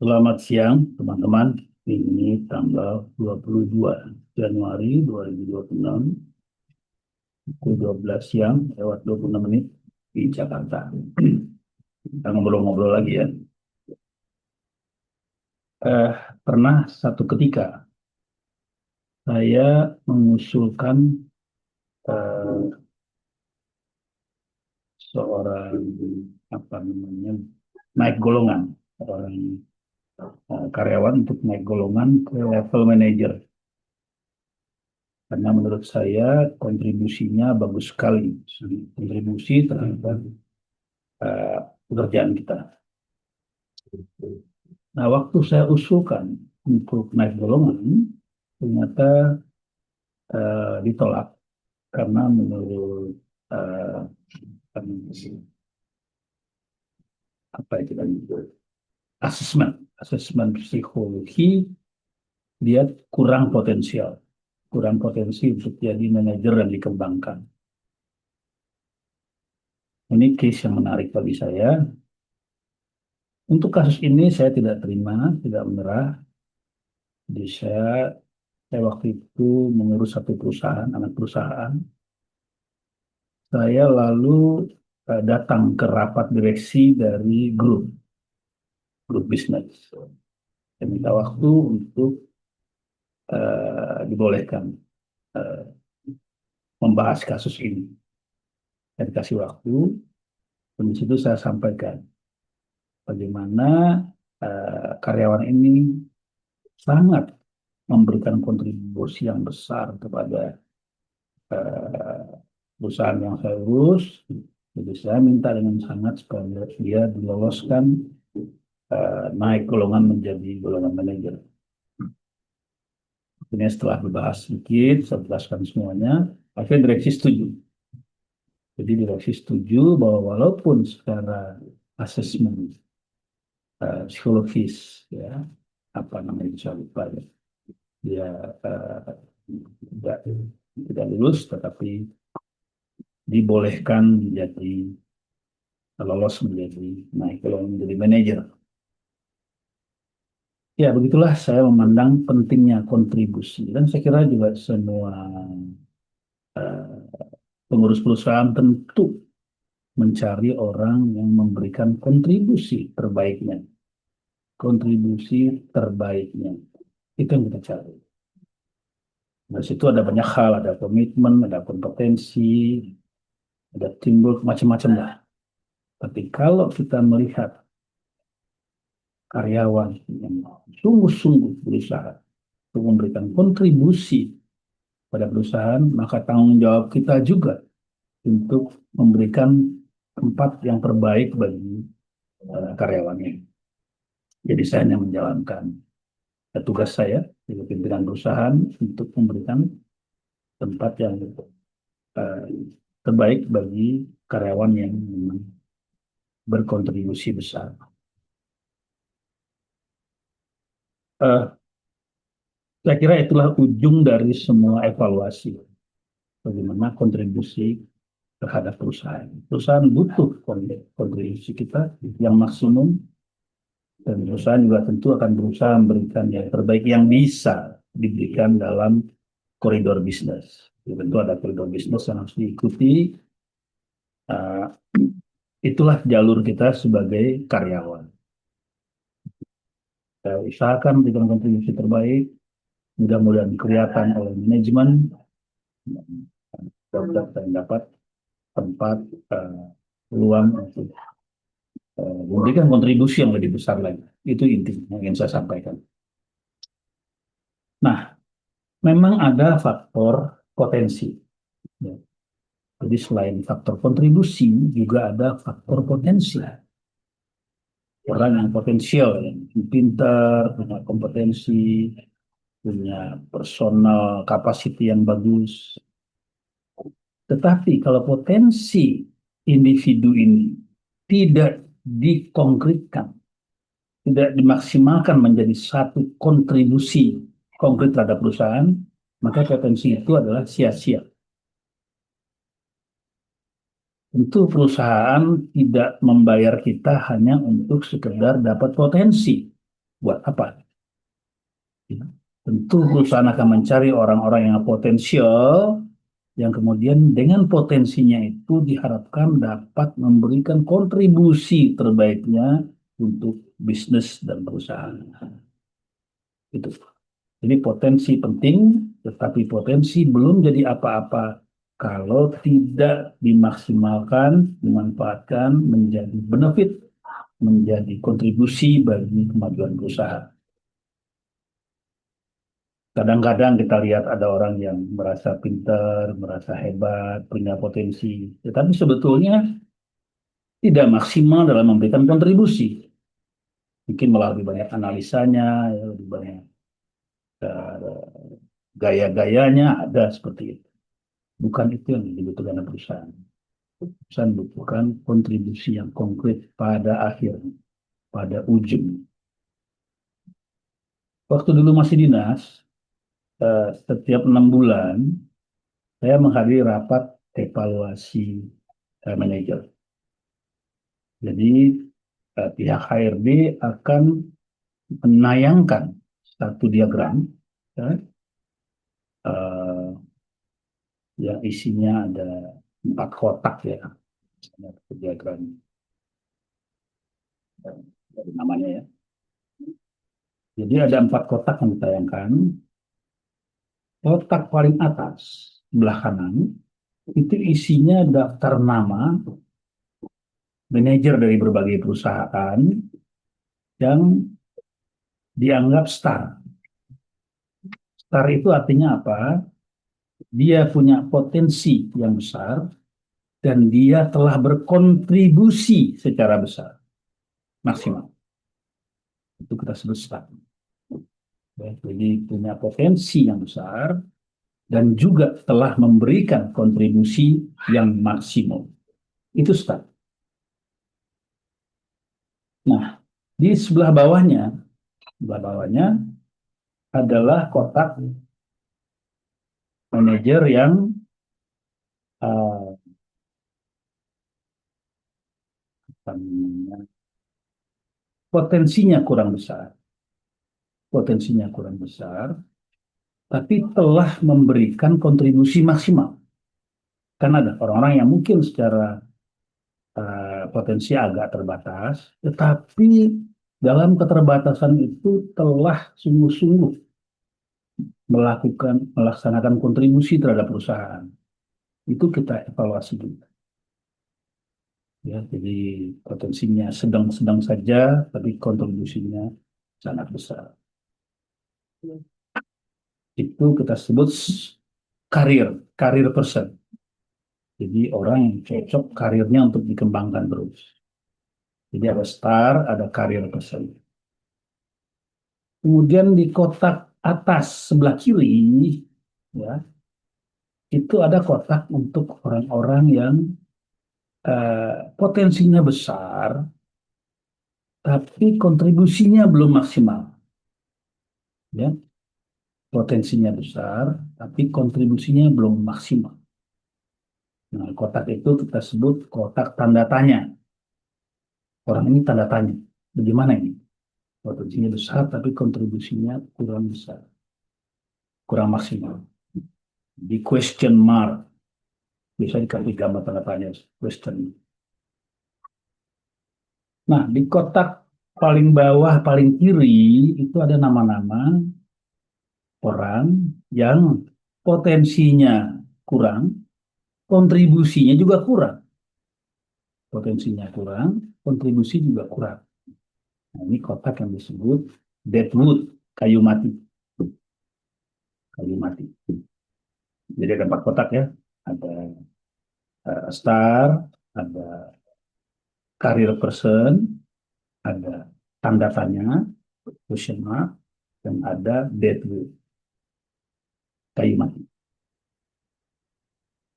Selamat siang, teman-teman. Ini tanggal 22 Januari 2026, pukul 12 siang, lewat 26 menit di Jakarta. Kita ngobrol-ngobrol lagi ya. Eh, Pernah satu ketika saya mengusulkan eh, seorang apa namanya naik golongan, seorang karyawan untuk naik golongan ke level manager. Karena menurut saya kontribusinya bagus sekali, kontribusi terhadap eh, pekerjaan kita. Nah, waktu saya usulkan untuk naik golongan, ternyata ditolak karena menurut eh, apa itu tadi, asesmen, asesmen psikologi, dia kurang potensi untuk jadi manajer dan dikembangkan. Ini case yang menarik bagi saya. Untuk kasus ini saya tidak terima, tidak menyerah. Jadi saya waktu itu mengurus satu perusahaan, anak perusahaan. Saya lalu datang ke rapat direksi dari grup bisnis. Saya minta waktu untuk dibolehkan eh, membahas kasus ini. Saya dikasih waktu, dan di situ saya sampaikan bagaimana karyawan ini sangat memberikan kontribusi yang besar kepada eh, perusahaan yang saya urus. Jadi saya minta dengan sangat supaya dia diloloskan naik golongan menjadi golongan manajer. Ini setelah dibahas sedikit, saya jelaskan semuanya, akhirnya direksi setuju. Jadi direksi setuju bahwa walaupun secara asesmen psikologis, ya, apa namanya saya lupa ya, dia tidak tidak lulus, tetapi dibolehkan menjadi lolos menjadi naik golongan menjadi manajer. Ya, begitulah saya memandang pentingnya kontribusi. Dan saya kira juga semua eh, pengurus perusahaan tentu mencari orang yang memberikan kontribusi terbaiknya. Kontribusi terbaiknya. Itu yang kita cari. Nah, situ ada banyak hal, ada komitmen, ada kompetensi, ada timbul macam-macam lah. Tapi kalau kita melihat karyawan yang sungguh-sungguh berusaha untuk memberikan kontribusi pada perusahaan, maka tanggung jawab kita juga untuk memberikan tempat yang terbaik bagi karyawannya. Jadi saya hanya menjalankan tugas saya di pimpinan perusahaan untuk memberikan tempat yang uh, terbaik bagi karyawan yang memang berkontribusi besar. Uh, saya kira itulah ujung dari semua evaluasi. Bagaimana kontribusi terhadap perusahaan. Perusahaan butuh kontribusi kita yang maksimum, dan perusahaan juga tentu akan berusaha memberikan yang terbaik yang bisa diberikan dalam koridor bisnis. Tentu ada koridor bisnis yang harus diikuti. Uh, itulah jalur kita sebagai karyawan. Saya usahakan memberikan kontribusi terbaik, mudah-mudahan kelihatan oleh manajemen, dan dapat tempat peluang untuk memberikan kontribusi yang lebih besar lagi. Itu intinya yang ingin saya sampaikan. Nah, memang ada faktor potensi. Ya. Jadi selain faktor kontribusi, juga ada faktor potensi. Orang yang potensial, yang pintar, punya kompetensi, punya personal capacity yang bagus. Tetapi kalau potensi individu ini tidak dikonkretkan, tidak dimaksimalkan menjadi satu kontribusi konkret terhadap perusahaan, maka potensi itu adalah sia-sia. Tentu perusahaan tidak membayar kita hanya untuk sekedar dapat potensi. Buat apa? Ya. Tentu perusahaan akan mencari orang-orang yang potensial, yang kemudian dengan potensinya itu diharapkan dapat memberikan kontribusi terbaiknya untuk bisnis dan perusahaan. Itu. Jadi potensi penting, tetapi potensi belum jadi apa-apa kalau tidak dimaksimalkan, dimanfaatkan menjadi benefit, menjadi kontribusi bagi kemajuan perusahaan. Kadang-kadang kita lihat ada orang yang merasa pintar, merasa hebat, punya potensi, tetapi sebetulnya tidak maksimal dalam memberikan kontribusi. Mungkin malah lebih banyak analisanya, ya, lebih banyak gaya-gayanya ada seperti itu. Bukan itu yang dibutuhkan perusahaan. Perusahaan membutuhkan kontribusi yang konkret pada akhir, pada ujung. Waktu dulu masih dinas, setiap 6 bulan saya menghadiri rapat evaluasi manajer. Jadi pihak HRD akan menayangkan satu diagram, ya, eh, yang isinya ada 4 kotak, ya, diagram dari namanya, ya. Jadi ada 4 kotak yang ditayangkan. Kotak paling atas sebelah kanan itu isinya daftar nama manajer dari berbagai perusahaan yang dianggap star. Star itu artinya apa? Dia punya potensi yang besar dan dia telah berkontribusi secara besar, maksimal. Itu kita sebut star. Jadi punya potensi yang besar dan juga telah memberikan kontribusi yang maksimum. Itu star. Nah, di sebelah bawahnya adalah kotak manajer yang uh, potensinya kurang besar, potensinya kurang besar, tapi telah memberikan kontribusi maksimal. Karena ada orang-orang yang mungkin secara potensi agak terbatas, tetapi dalam keterbatasan itu telah sungguh-sungguh melaksanakan kontribusi terhadap perusahaan. Itu kita evaluasi juga. Ya, jadi potensinya sedang-sedang saja, tapi kontribusinya sangat besar. Itu kita sebut karir, karir person. Jadi orang yang cocok karirnya untuk dikembangkan terus. Jadi ada star, ada karir person. Kemudian di kotak atas sebelah kiri, ya, itu ada kotak untuk orang-orang yang potensinya besar, tapi kontribusinya belum maksimal. Ya, potensinya besar, tapi kontribusinya belum maksimal. Nah, kotak itu kita sebut kotak tanda tanya. Orang ini tanda tanya. Bagaimana ini? Potensinya besar, tapi kontribusinya kurang besar, kurang maksimal. Di question mark, bisa dikasih gambar tanda tanya, question. Nah, di kotak paling bawah, paling kiri, itu ada nama-nama orang yang potensinya kurang, kontribusinya juga kurang. Potensinya kurang, kontribusi juga kurang. Nah, ini kotak yang disebut deadwood, kayu mati. Kayu mati. Jadi ada 4 kotak, ya. Ada star, ada career person, ada tanda tanya, question mark, dan ada deadwood, kayu mati.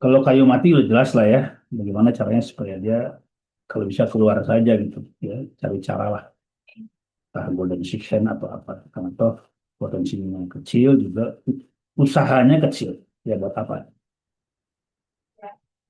Kalau kayu mati udah jelas lah, ya, bagaimana caranya supaya dia kalau bisa keluar saja gitu, ya, cari cara lah, entah golden section atau apa, karena toh potensinya kecil juga, usahanya kecil, ya buat apa.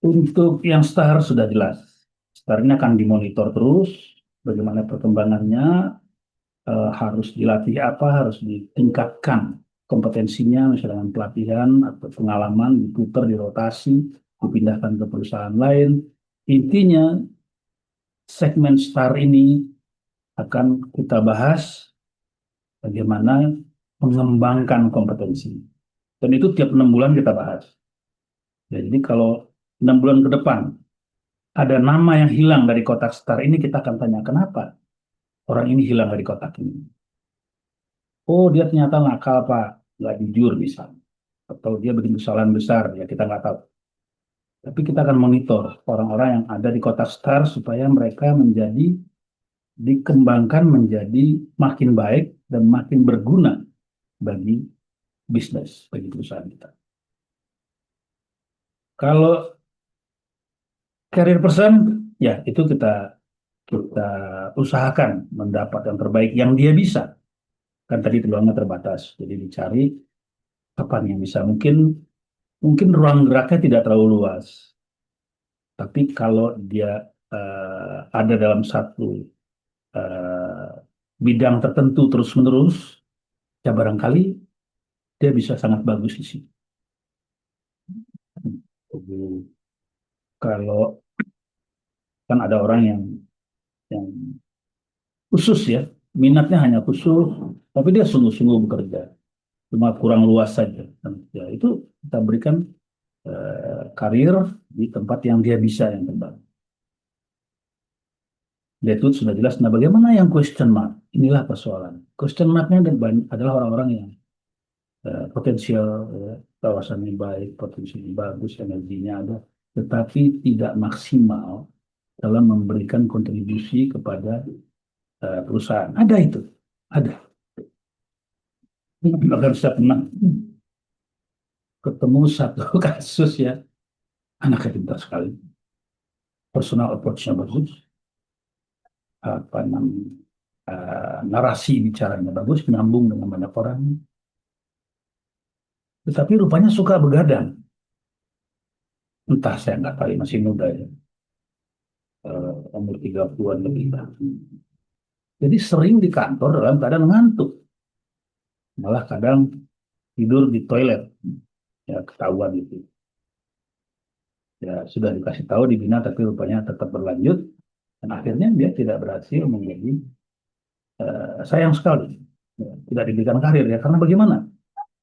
Untuk yang star sudah jelas, star ini akan dimonitor terus bagaimana perkembangannya, harus dilatih apa, harus ditingkatkan kompetensinya, misalnya dengan pelatihan atau pengalaman, diputar, dirotasi, dipindahkan ke perusahaan lain. Intinya, segmen STAR ini akan kita bahas bagaimana mengembangkan kompetensi. Dan itu tiap 6 bulan kita bahas. Ya, jadi kalau 6 bulan ke depan ada nama yang hilang dari kotak STAR ini, kita akan tanya kenapa orang ini hilang dari kotak ini. Oh, dia ternyata nakal, Pak, nggak jujur misalnya. Atau dia bikin kesalahan besar, ya kita nggak tahu. Tapi kita akan monitor orang-orang yang ada di kotak STAR supaya mereka dikembangkan menjadi makin baik dan makin berguna bagi bisnis, bagi perusahaan kita. Kalau career person, ya itu kita usahakan mendapat yang terbaik yang dia bisa. Kan tadi peluangnya terbatas, jadi dicari kapan yang bisa. Mungkin ruang geraknya tidak terlalu luas, tapi kalau dia ada dalam satu eh, bidang tertentu terus-menerus, ya barangkali dia bisa sangat bagus di situ. Kalau kan ada orang yang khusus ya, minatnya hanya khusus, tapi dia sungguh-sungguh bekerja, cuma kurang luas saja. Dan, ya itu kita berikan karir di tempat yang dia bisa yang terbaik. Dia itu sudah jelas. Nah, bagaimana yang question mark? Inilah persoalan. Question marknya adalah orang-orang yang potensial, kawasannya baik, potensinya bagus, energinya ada, tetapi tidak maksimal dalam memberikan kontribusi kepada perusahaan. Ada itu, ada. Bahkan saya pernah ketemu satu kasus ya, anaknya pintar sekali, personal approach-nya bagus, apa namanya, narasi bicaranya bagus, nyambung dengan banyak orang, tetapi rupanya suka begadang. Entah, saya nggak tahu, masih muda ya, umur 30-an lebih. Jadi sering di kantor dalam keadaan ngantuk, malah kadang tidur di toilet, ya ketahuan gitu. Ya sudah dikasih tahu dibina, tapi rupanya tetap berlanjut, dan akhirnya dia tidak berhasil menjadi, sayang sekali, ya, tidak diberikan karir ya, karena bagaimana?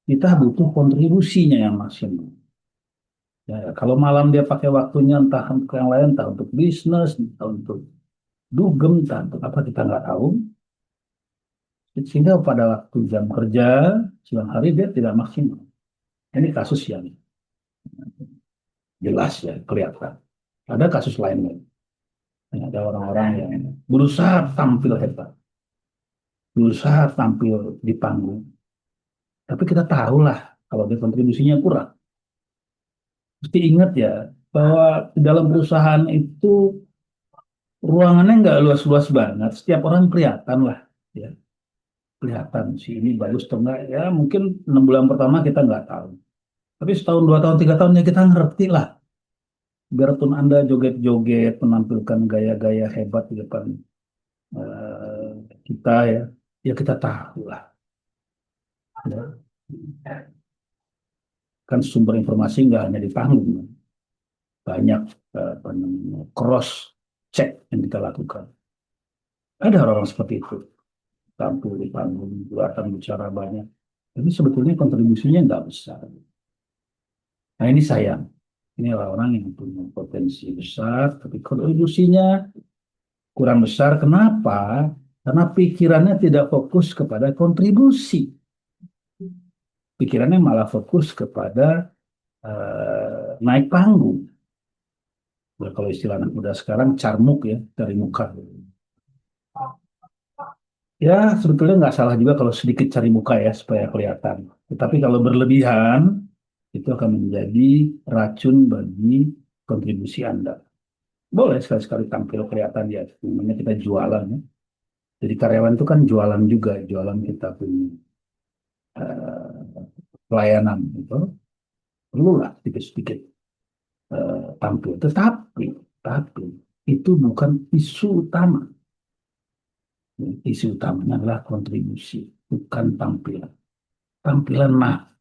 Kita butuh kontribusinya yang maksimal. Ya, kalau malam dia pakai waktunya entah untuk yang lain, entah untuk bisnis, entah untuk dugem, entah untuk apa kita nggak tahu. Sehingga pada waktu jam kerja siang hari dia tidak maksimal. Ini kasus yang jelas ya, kelihatan. Ada kasus lainnya. Ada orang-orang yang berusaha tampil hebat, berusaha tampil di panggung. Tapi kita tahu lah kalau dia kontribusinya kurang. Mesti ingat ya bahwa di dalam perusahaan itu ruangannya nggak luas-luas banget. Setiap orang kelihatan lah, ya kelihatan sih ini bagus atau enggak. Ya mungkin 6 bulan pertama kita nggak tahu. Tapi setahun, 2 tahun, 3 tahun ya kita ngerti lah. Biarpun Anda joget-joget, menampilkan gaya-gaya hebat di depan eh, kita ya, ya kita tahu lah. Ya. Kan sumber informasi nggak hanya di panggung, banyak cross check yang kita lakukan. Ada orang-orang seperti itu, tampil di panggung, kelihatan bicara banyak, tapi sebetulnya kontribusinya nggak besar. Nah ini sayang. Ini orang yang punya potensi besar, tapi kontribusinya kurang besar. Kenapa? Karena pikirannya tidak fokus kepada kontribusi. Pikirannya malah fokus kepada naik panggung. Nah, kalau istilah anak muda sekarang, carmuk ya, dari muka. Ya, sebetulnya nggak salah juga kalau sedikit cari muka ya, supaya kelihatan. Tetapi kalau berlebihan, itu akan menjadi racun bagi kontribusi Anda. Boleh sekali-sekali tampil kelihatan ya, namanya kita jualan ya. Jadi karyawan itu kan jualan juga, jualan kita punya pelayanan itu. Perlulah sedikit-sedikit tampil. Tetapi itu bukan isu utama. Isi utamanya adalah kontribusi, bukan tampilan. Tampilan mah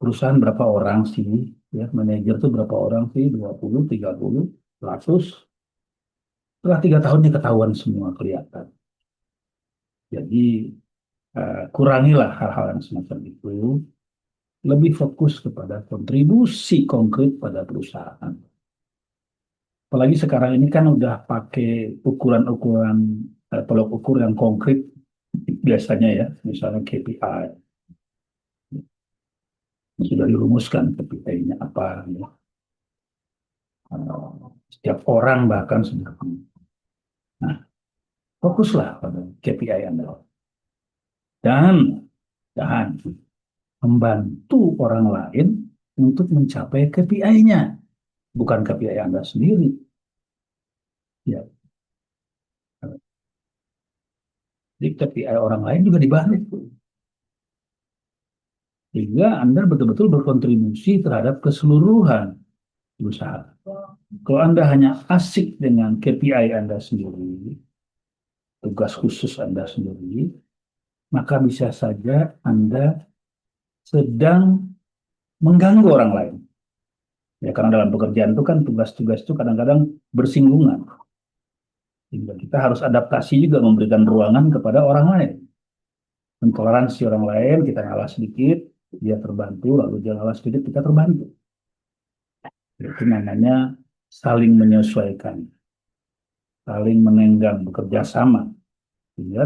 perusahaan berapa orang sih, ya manajer tuh berapa orang sih, 20, 30, 100. Setelah 3 tahunnya ketahuan semua kelihatan. Jadi kurangilah hal-hal yang semacam itu, lebih fokus kepada kontribusi konkret pada perusahaan. Apalagi sekarang ini kan udah pakai ukuran-ukuran tolok ukur yang konkret biasanya ya, misalnya KPI sudah dirumuskan KPI-nya apa ya. Setiap orang bahkan sudah punya. Nah, fokuslah pada KPI Anda dan membantu orang lain untuk mencapai KPI-nya, bukan KPI Anda sendiri. Ya, jadi KPI orang lain juga dibantu. Sehingga Anda betul-betul berkontribusi terhadap keseluruhan usaha. Kalau Anda hanya asik dengan KPI Anda sendiri, tugas khusus Anda sendiri, maka bisa saja Anda sedang mengganggu orang lain. Ya, karena dalam pekerjaan itu kan tugas-tugas itu kadang-kadang bersinggungan. Sehingga kita harus adaptasi juga memberikan ruangan kepada orang lain. Mentoleransi orang lain, kita ngalah sedikit, dia terbantu, lalu dia ngalah sedikit, kita terbantu. Itu namanya saling menyesuaikan, saling menenggang, bekerja sama. Sehingga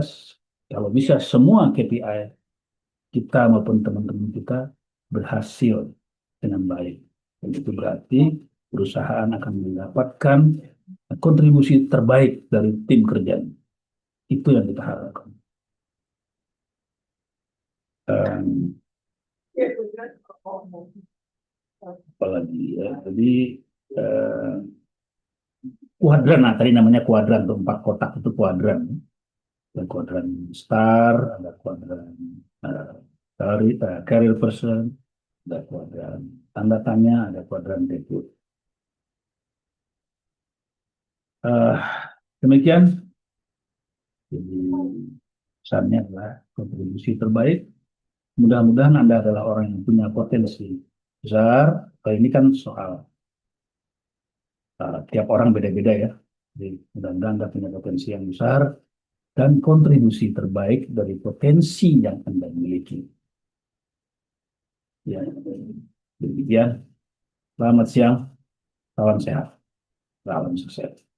kalau bisa semua KPI kita maupun teman-teman kita berhasil dengan baik. Dan itu berarti perusahaan akan mendapatkan kontribusi terbaik dari tim kerja. Itu yang kita harapkan. Dan apalagi ya, jadi eh, kuadran, nah tadi namanya kuadran tuh 4 kotak itu kuadran. Ada kuadran star, ada kuadran career person, ada kuadran tanda tanya, ada kuadran debut. Uh, Demikian, jadi pesannya adalah kontribusi terbaik. Mudah-mudahan Anda adalah orang yang punya potensi besar. Kalau ini kan soal tiap orang beda-beda ya. Jadi mudah-mudahan Anda punya potensi yang besar dan kontribusi terbaik dari potensi yang Anda miliki. Ya, demikian. Selamat siang, salam sehat, salam sukses.